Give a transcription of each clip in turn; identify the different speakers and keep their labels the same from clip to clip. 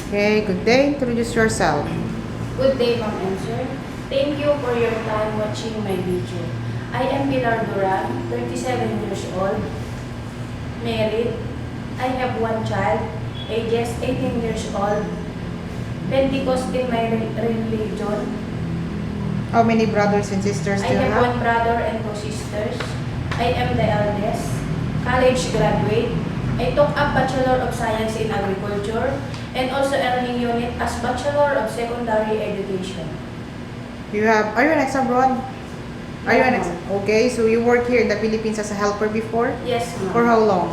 Speaker 1: Okay, good day. Introduce yourself.
Speaker 2: Good day, ma'am and sir. Thank you for your time watching my video. I am Pilar Duran, 37 years old, married. I have one child, ages 18 years old, Pentecost in my religion.
Speaker 1: How many brothers and sisters
Speaker 2: I
Speaker 1: do you
Speaker 2: have
Speaker 1: have?
Speaker 2: one brother and two sisters. I am the eldest, college graduate. I took up Bachelor of Science in Agriculture and also earning unit as Bachelor of Secondary Education.
Speaker 1: Are you an ex-abroad? Are you an ex?
Speaker 2: No,
Speaker 1: Okay, so you work here in the Philippines as a helper before?
Speaker 2: Yes,
Speaker 1: For
Speaker 2: ma'am.
Speaker 1: how long?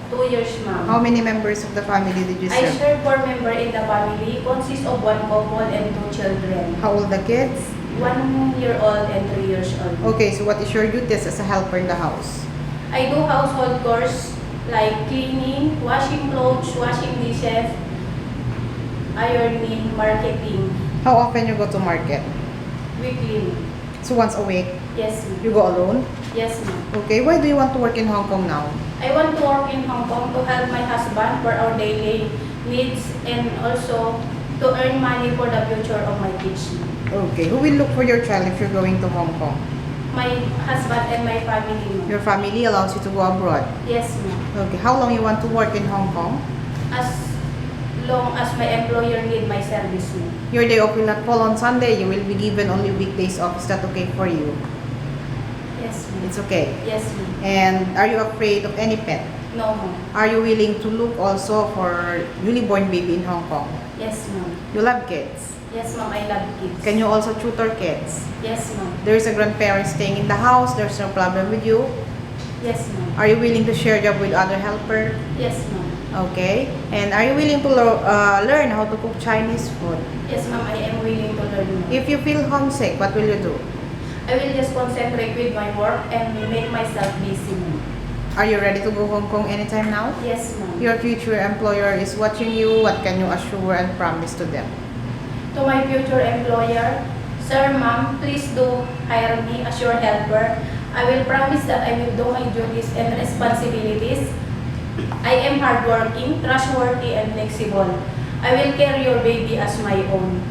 Speaker 2: 2 years, ma'am.
Speaker 1: How many members of the family did you
Speaker 2: I
Speaker 1: serve?
Speaker 2: serve 4 members in the family, consists of 1 couple and 2 children.
Speaker 1: How old the kids?
Speaker 2: 1 year old and 3 years old.
Speaker 1: Okay, so what is your duties as a helper in the house?
Speaker 2: I do household chores like cleaning, washing clothes, washing dishes, ironing, marketing,
Speaker 1: How often you go to market?
Speaker 2: weekly.
Speaker 1: So once a week?
Speaker 2: Yes, ma'am.
Speaker 1: You go alone?
Speaker 2: Yes, ma'am.
Speaker 1: Okay, why do you want to work in Hong Kong now?
Speaker 2: I want to work in Hong Kong to help my husband for our daily needs and also to earn money for the future of my kids.
Speaker 1: Okay, who will look for your child if you're going to Hong Kong?
Speaker 2: My husband and my family, ma'am.
Speaker 1: Your family allows you to go abroad.
Speaker 2: Yes, ma'am.
Speaker 1: Okay, how long you want to work in Hong Kong?
Speaker 2: As long as my employer need my service, ma'am.
Speaker 1: Your day off will not fall on Sunday. You will be given only weekdays off. Is that okay for you?
Speaker 2: Yes, ma'am.
Speaker 1: It's okay.
Speaker 2: Yes, ma'am.
Speaker 1: And are you afraid of any pet?
Speaker 2: No, ma'am.
Speaker 1: Are you willing to look also for newly born baby in Hong Kong?
Speaker 2: Yes, ma'am.
Speaker 1: You love kids.
Speaker 2: Yes, ma'am. I love kids.
Speaker 1: Can you also tutor kids?
Speaker 2: Yes, ma'am.
Speaker 1: There's a grandparent staying in the house. There's no problem with you.
Speaker 2: Yes, ma'am.
Speaker 1: Are you willing to share job with other helper?
Speaker 2: Yes, ma'am.
Speaker 1: Okay. And are you willing to learn how to cook Chinese food?
Speaker 2: Yes, ma'am. I am willing to learn more.
Speaker 1: If you feel homesick, what will you do?
Speaker 2: I will just concentrate with my work and make myself busy, ma'am.
Speaker 1: Are you ready to go Hong Kong anytime now?
Speaker 2: Yes, ma'am.
Speaker 1: Your future employer is watching you. What can you assure and promise to them?
Speaker 2: To my future employer, sir, ma'am, please do hire me as your helper. I will promise that I will do my duties and responsibilities. I am hardworking, trustworthy, and flexible. I will carry your baby as my own.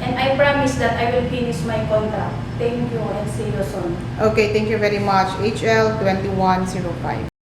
Speaker 2: And I promise that I will finish my contract. Thank you and see you soon.
Speaker 1: Okay, thank you very much. HL 2105.